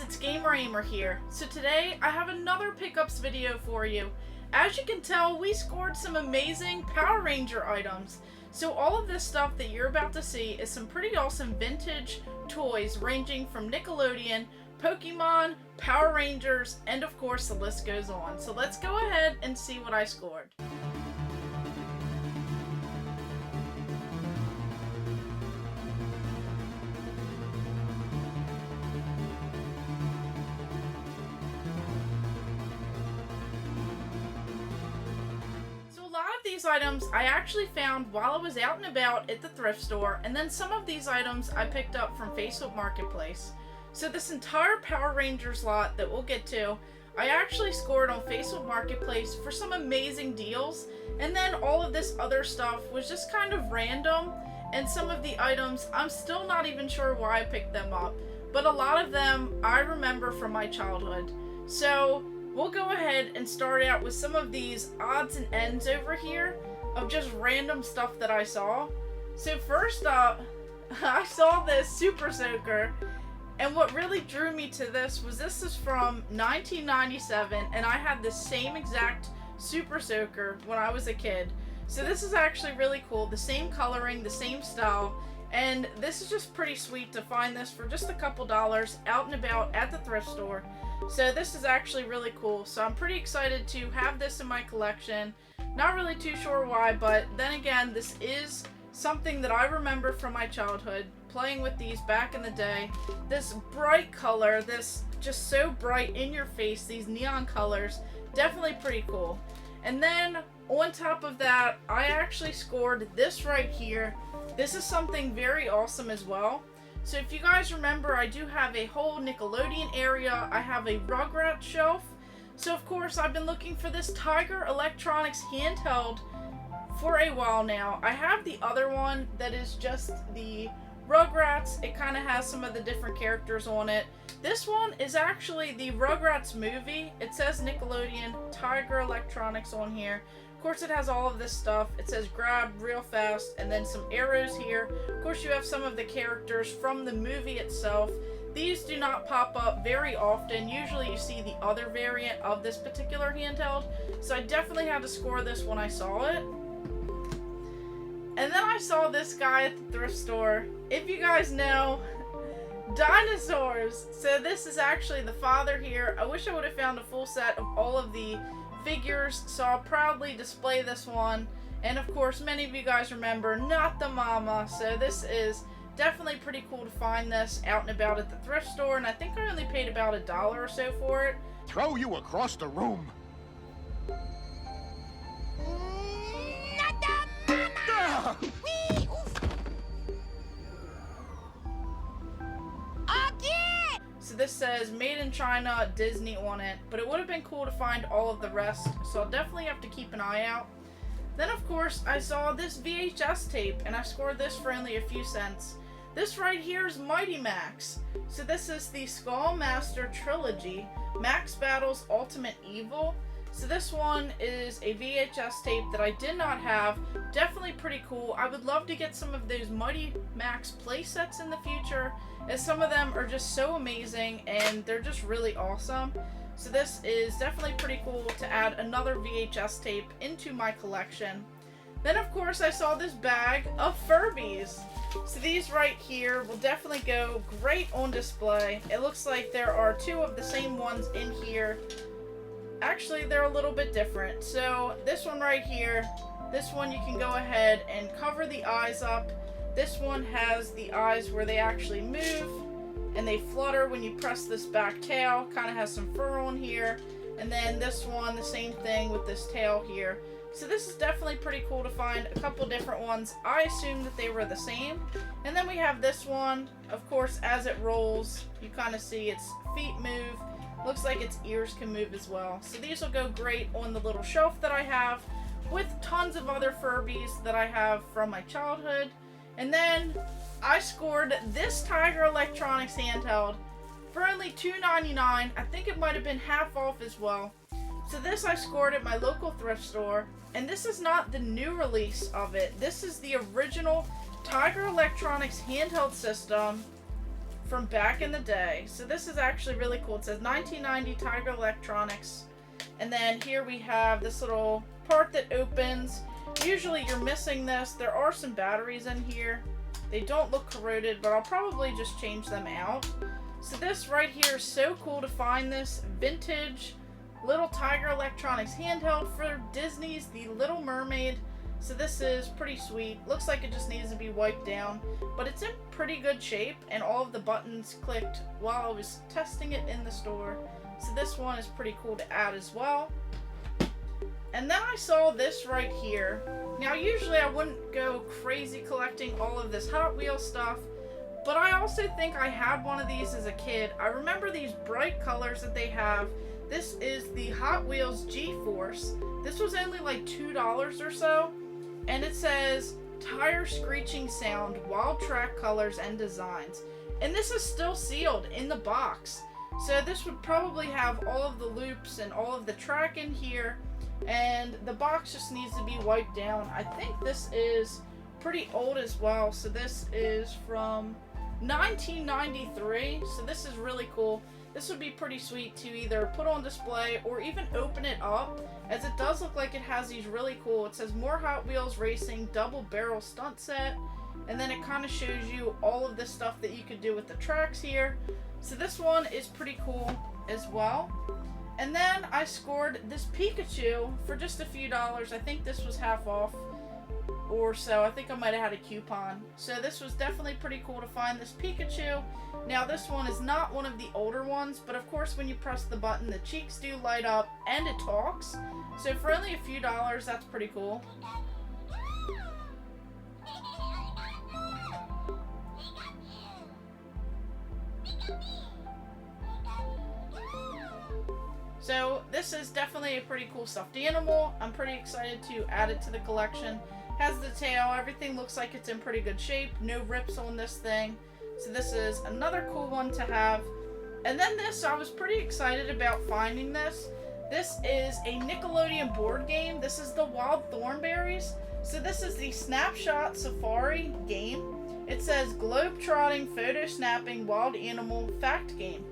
it's Gamer Ahmer here. So today I have another pickups video for you. As you can tell, we scored some amazing Power Ranger items. So all of this stuff that you're about to see is some pretty awesome vintage toys ranging from Nickelodeon, Pokemon, Power Rangers, and of course the list goes on. So let's go ahead and see what I scored. These items I actually found while I was out and about at the thrift store, and then some of these items I picked up from Facebook Marketplace. So this entire Power Rangers lot that we'll get to, I actually scored on Facebook Marketplace for some amazing deals, and then all of this other stuff was just kind of random, and some of the items I'm still not even sure why I picked them up, but a lot of them I remember from my childhood. So we'll go ahead and start out with some of these odds and ends over here of just random stuff that I saw. So first up, I saw this Super Soaker, and what really drew me to this is from 1997, and I had the same exact Super Soaker when I was a kid. So this is actually really cool, the same coloring, the same style, and this is just pretty sweet to find this for just a couple dollars out and about at the thrift store. So this is actually really cool. So I'm pretty excited to have this in my collection. Not really too sure why, but then again, this is something that I remember from my childhood, playing with these back in the day. This bright color, this just so bright in your face, these neon colors, definitely pretty cool. And then on top of that, I actually scored this right here. This is something very awesome as well. So if you guys remember, I do have a whole Nickelodeon area. I have a Rugrats shelf. So of course, I've been looking for this Tiger Electronics handheld for a while now. I have the other one that is just the Rugrats. It kind of has some of the different characters on it. This one is actually the Rugrats movie. It says Nickelodeon Tiger Electronics on here. Of course, it has all of this stuff. It says grab real fast, and then some arrows here. Of course, you have some of the characters from the movie itself. These do not pop up very often. Usually you see the other variant of this particular handheld. So I definitely had to score this when I saw it. And then I saw this guy at the thrift store. If you guys know, dinosaurs. So this is actually the father here. I wish I would have found a full set of all of the figures, so I'll proudly display this one. And of course, many of you guys remember, not the mama. So this is definitely pretty cool to find this out and about at the thrift store, and I think I only paid about $1 or so for it. Throw you across the room. Not the mama! Wee, oof. Again! So this says Made in China, Disney on it, but it would have been cool to find all of the rest, so I'll definitely have to keep an eye out. Then of course I saw this VHS tape, and I scored this for only a few cents. This right here is Mighty Max. So this is the Skull Master Trilogy, Max Battles Ultimate Evil. So this one is a VHS tape that I did not have. Definitely pretty cool. I would love to get some of those Mighty Max playsets in the future, as some of them are just so amazing and they're just really awesome. So this is definitely pretty cool to add another VHS tape into my collection. Then of course I saw this bag of Furbies. So these right here will definitely go great on display. It looks like there are two of the same ones in here. Actually, they're a little bit different. So this one right here, this one you can go ahead and cover the eyes up. This one has the eyes where they actually move and they flutter when you press this back tail. Kind of has some fur on here. And then this one, the same thing with this tail here. So this is definitely pretty cool to find a couple different ones. I assumed that they were the same. And then we have this one. Of course, as it rolls, you kind of see its feet move. Looks like its ears can move as well. So these will go great on the little shelf that I have, with tons of other Furbies that I have from my childhood. And then I scored this Tiger Electronics handheld for only $2.99. I think it might have been half off as well. So this I scored at my local thrift store, and this is not the new release of it. This is the original Tiger Electronics handheld system. from back in the day. So this is actually really cool. It says 1990 Tiger Electronics. And then here we have this little part that opens. Usually you're missing this. There are some batteries in here. They don't look corroded, but I'll probably just change them out. So this right here is so cool to find this vintage little Tiger Electronics handheld for Disney's The Little Mermaid. So this is pretty sweet. Looks like it just needs to be wiped down, but it's in pretty good shape, and all of the buttons clicked while I was testing it in the store. So this one is pretty cool to add as well. And then I saw this right here. Now usually I wouldn't go crazy collecting all of this Hot Wheels stuff, but I also think I had one of these as a kid. I remember these bright colors that they have. This is the Hot Wheels G-Force. This was only like $2 or so. And it says, tire screeching sound, wild track colors and designs. And this is still sealed in the box. So this would probably have all of the loops and all of the track in here. And the box just needs to be wiped down. I think this is pretty old as well. So this is from 1993. So this is really cool. This would be pretty sweet to either put on display or even open it up, as it does look like it has these really cool, it says more Hot Wheels Racing double barrel stunt set, and then it kind of shows you all of the stuff that you could do with the tracks here. So this one is pretty cool as well. And then I scored this Pikachu for just a few dollars. I think this was half off or so. I think I might have had a coupon. So this was definitely pretty cool to find this Pikachu. Now this one is not one of the older ones, but of course when you press the button the cheeks do light up and it talks. So for only a few dollars, that's pretty cool. So this is definitely a pretty cool stuffed animal. I'm pretty excited to add it to the collection. Has the tail, everything looks like it's in pretty good shape. No rips on this thing. So this is another cool one to have. And then this, I was pretty excited about finding this. This is a Nickelodeon board game. This is the Wild Thornberrys. So this is the Snapshot Safari game. It says globe-trotting, photo-snapping, wild animal fact game.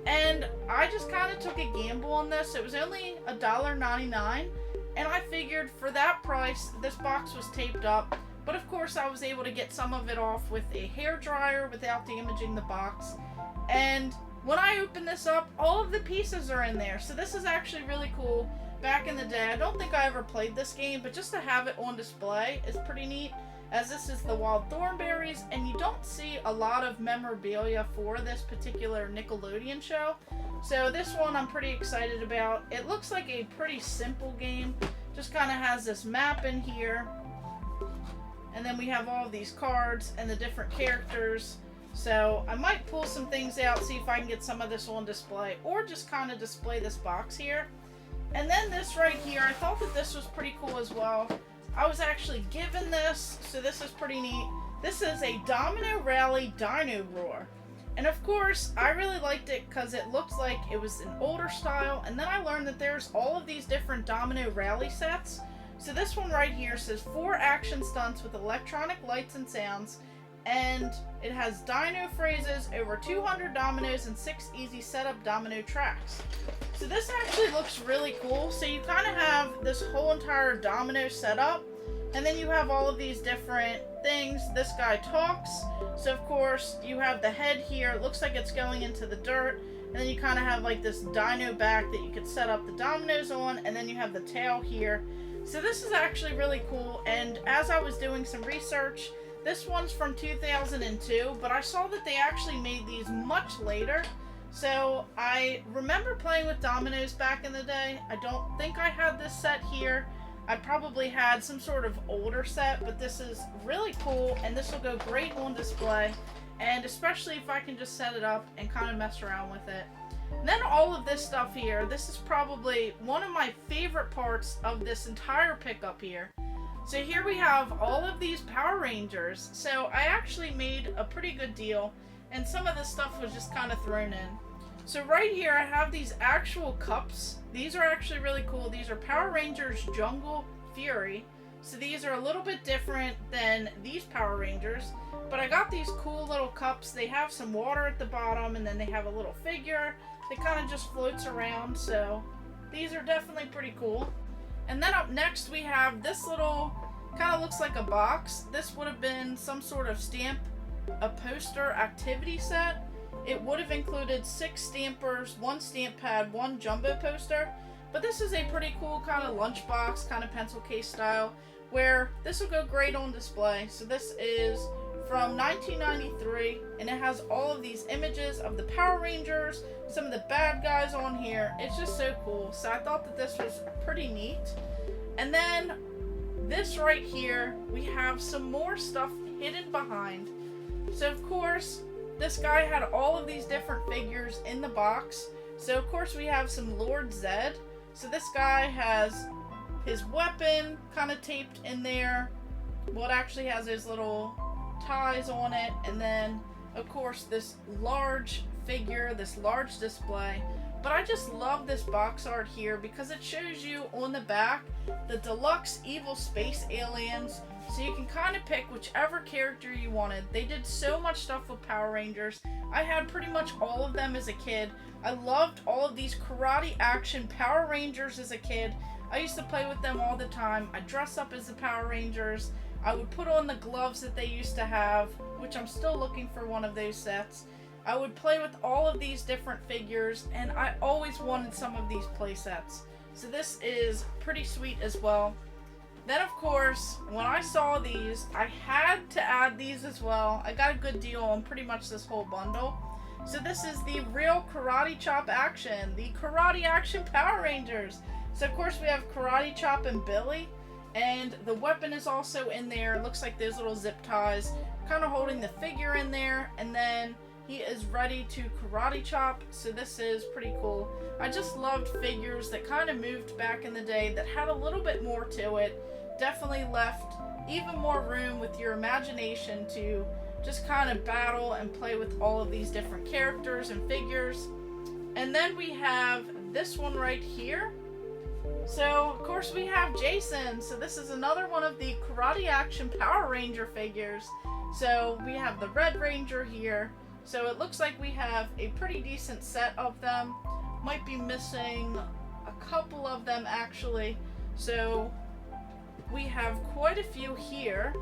And I just kind of took a gamble on this. It was only $1.99. And I figured for that price, this box was taped up. But of course I was able to get some of it off with a hairdryer without damaging the box. And when I open this up, all of the pieces are in there. So this is actually really cool. Back in the day, I don't think I ever played this game, but just to have it on display is pretty neat. As this is the Wild Thornberrys, and you don't see a lot of memorabilia for this particular Nickelodeon show. So this one I'm pretty excited about. It looks like a pretty simple game. Just kind of has this map in here. And then we have all of these cards and the different characters. So I might pull some things out, see if I can get some of this on display, or just kind of display this box here. And then this right here, I thought that this was pretty cool as well. I was actually given this, so this is pretty neat. This is a Domino Rally Dino Roar. And of course, I really liked it because it looks like it was an older style. And then I learned that there's all of these different Domino Rally sets. So this one right here says 4 action stunts with electronic lights and sounds. And it has dino phrases, over 200 dominoes, and 6 easy setup domino tracks. So this actually looks really cool. So you kind of have this whole entire domino setup, and then you have all of these different things. This guy talks. So of course you have the head here. It looks like it's going into the dirt. And then you kind of have like this dino back that you could set up the dominoes on. And then you have the tail here. So this is actually really cool. And as I was doing some research, this one's from 2002, but I saw that they actually made these much later. So I remember playing with dominoes back in the day. I don't think I had this set here. I probably had some sort of older set, but this is really cool, and this will go great on display, and especially if I can just set it up and kind of mess around with it. And then all of this stuff here, this is probably one of my favorite parts of this entire pickup here. So here we have all of these Power Rangers. So I actually made a pretty good deal, and some of this stuff was just kind of thrown in. So right here I have these actual cups. These are actually really cool. These are Power Rangers Jungle Fury. So these are a little bit different than these Power Rangers, but I got these cool little cups. They have some water at the bottom, and then they have a little figure that kind of just floats around, so these are definitely pretty cool. And then up next we have this little, kind of looks like a box. This would have been some sort of a poster activity set. It would have included 6 stampers, 1 stamp pad, 1 jumbo poster. But this is a pretty cool kind of lunchbox, kind of pencil case style, where this will go great on display. So this is from 1993, and it has all of these images of the Power Rangers, some of the bad guys on here. It's just so cool. So I thought that this was pretty neat. And then this right here, we have some more stuff hidden behind. So of course, this guy had all of these different figures in the box. So of course we have some Lord Zed. So this guy has his weapon kind of taped in there. Well, it actually has his little ties on it. And then of course this large figure, this large display. But I just love this box art here because it shows you on the back the deluxe evil space aliens. So you can kind of pick whichever character you wanted. They did so much stuff with Power Rangers. I had pretty much all of them as a kid. I loved all of these karate action Power Rangers as a kid. I used to play with them all the time. I'd dress up as the Power Rangers. I would put on the gloves that they used to have, which I'm still looking for one of those sets. I would play with all of these different figures, and I always wanted some of these play sets. So this is pretty sweet as well. Then of course, when I saw these, I had to add these as well. I got a good deal on pretty much this whole bundle. So this is the real Karate Chop action, the Karate Action Power Rangers. So of course we have Karate Chop and Billy, and the weapon is also in there. It looks like those little zip ties, kind of holding the figure in there, and then he is ready to karate chop. So this is pretty cool. I just loved figures that kind of moved back in the day, that had a little bit more to it. Definitely left even more room with your imagination to just kind of battle and play with all of these different characters and figures. And then we have this one right here. So of course we have Jason. So this is another one of the Karate Action Power Ranger figures. So we have the Red Ranger here. So it looks like we have a pretty decent set of them. Might be missing a couple of them actually. So we have quite a few here.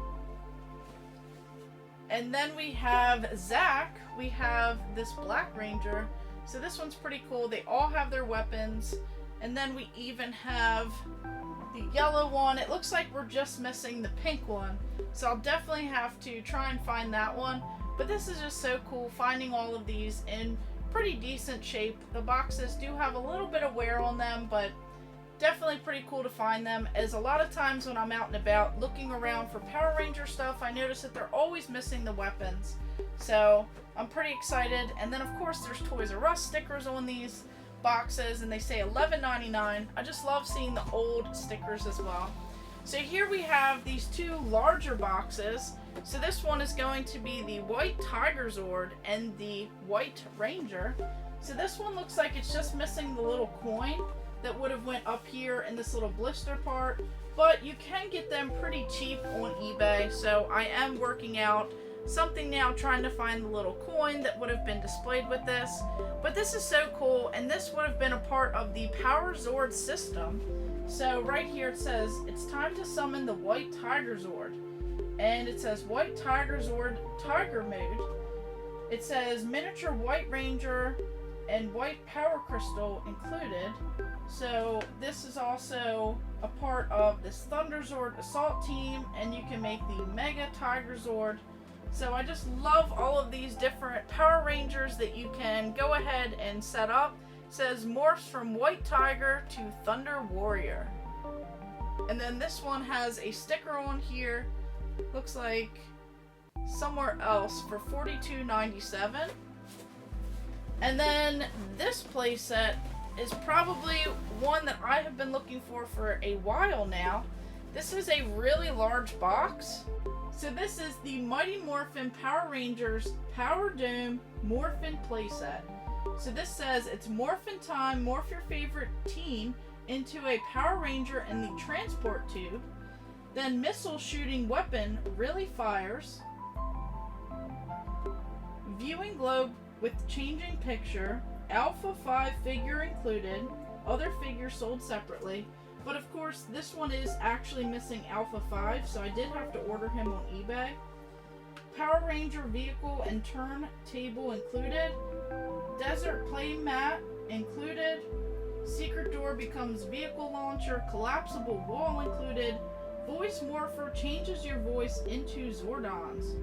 And then we have Zach. We have this Black Ranger. So this one's pretty cool. They all have their weapons. And then we even have the yellow one. It looks like we're just missing the pink one. So I'll definitely have to try and find that one. But this is just so cool, finding all of these in pretty decent shape. The boxes do have a little bit of wear on them, but definitely pretty cool to find them, as a lot of times when I'm out and about looking around for Power Ranger stuff, I notice that they're always missing the weapons. So I'm pretty excited. And then of course there's Toys R Us stickers on these boxes, and they say $11.99. I just love seeing the old stickers as well. So here we have these 2 larger boxes. So this one is going to be the White Tiger Zord and the White Ranger. So this one looks like it's just missing the little coin that would have went up here in this little blister part. But you can get them pretty cheap on eBay. So I am working out something now, trying to find the little coin that would have been displayed with this. But this is so cool, and this would have been a part of the Power Zord system. So right here it says, it's time to summon the White Tiger Zord. And it says White Tiger Zord Tiger Mode. It says Miniature White Ranger and White Power Crystal included. So this is also a part of this Thunder Zord Assault Team, and you can make the Mega Tiger Zord. So I just love all of these different Power Rangers that you can go ahead and set up. It says morphs from White Tiger to Thunder Warrior. And then this one has a sticker on here. Looks like somewhere else for $42.97. And then this playset is probably one that I have been looking for a while now. This is a really large box. So this is the Mighty Morphin Power Rangers Power Dome Morphin playset. So this says it's Morphin time, morph your favorite teen into a Power Ranger in the transport tube. Then missile shooting weapon really fires. Viewing globe with changing picture. Alpha 5 figure included. Other figures sold separately. But of course, this one is actually missing Alpha 5, so I did have to order him on eBay. Power Ranger vehicle and turntable included. Desert play mat included. Secret door becomes vehicle launcher. Collapsible wall included. Voice morpher changes your voice into Zordons.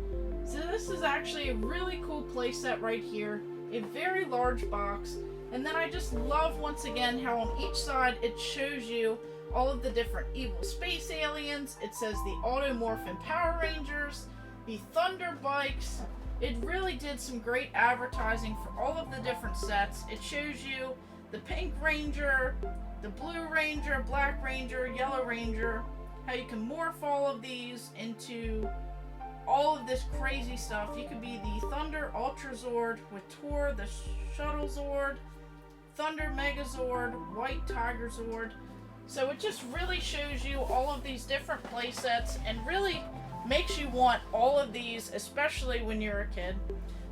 So this is actually a really cool playset right here. A very large box. And then I just love once again how on each side it shows you all of the different evil space aliens. It says the Automorphin Power Rangers, the Thunder Bikes. It really did some great advertising for all of the different sets. It shows you the Pink Ranger, the Blue Ranger, Black Ranger, Yellow Ranger, how you can morph all of these into all of this crazy stuff. You could be the Thunder Ultra Zord with Tor, the Shuttle Zord, Thunder Megazord, White Tiger Zord. So it just really shows you all of these different play sets and really makes you want all of these, especially when you're a kid.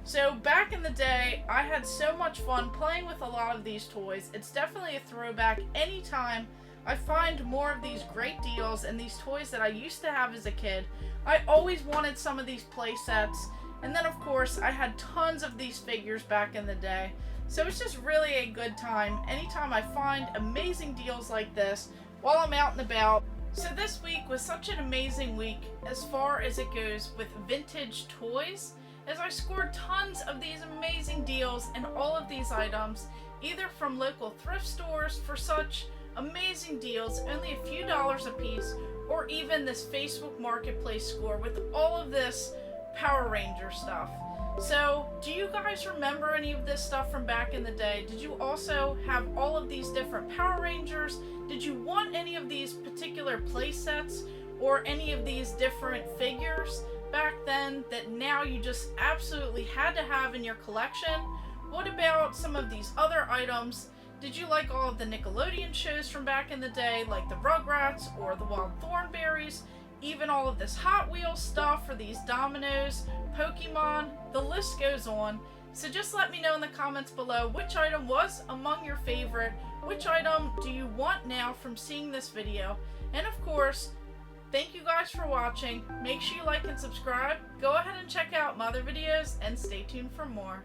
So back in the day, I had so much fun playing with a lot of these toys. It's definitely a throwback. Anytime I find more of these great deals and these toys that I used to have as a kid, I always wanted some of these play sets. And then of course, I had tons of these figures back in the day. So it's just really a good time anytime I find amazing deals like this while I'm out and about. So this week was such an amazing week as far as it goes with vintage toys, as I scored tons of these amazing deals and all of these items, either from local thrift stores for such amazing deals, only a few dollars a piece, or even this Facebook Marketplace score with all of this Power Ranger stuff. So, do you guys remember any of this stuff from back in the day? Did you also have all of these different Power Rangers? Did you want any of these particular play sets or any of these different figures back then that now you just absolutely had to have in your collection? What about some of these other items? Did you like all of the Nickelodeon shows from back in the day, like the Rugrats or the Wild Thornberrys? Even all of this Hot Wheels stuff for these Dominoes, Pokemon, the list goes on. So just let me know in the comments below which item was among your favorite, which item do you want now from seeing this video, and of course, thank you guys for watching. Make sure you like and subscribe, go ahead and check out my other videos, and stay tuned for more.